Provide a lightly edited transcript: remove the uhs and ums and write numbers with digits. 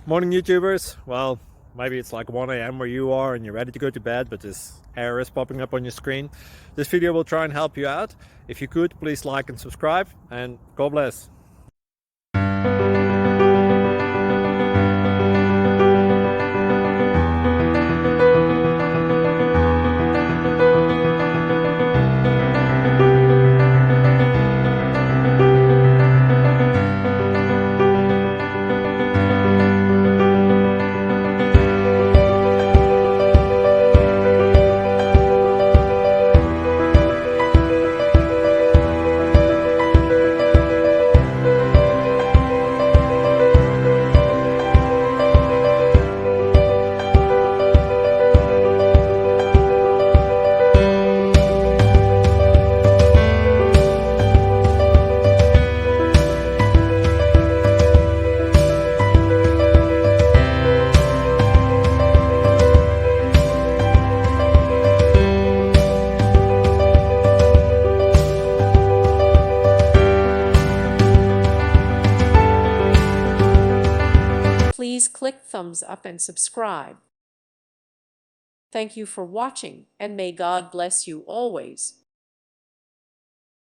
Morning YouTubers. Well, maybe it's like 1 a.m. where you are and you're ready to go to bed, but this error is popping up on your screen. This video will try and help you out. If you could, please like and subscribe, and God bless. Please click thumbs up and subscribe. Thank you for watching, and may God bless you always.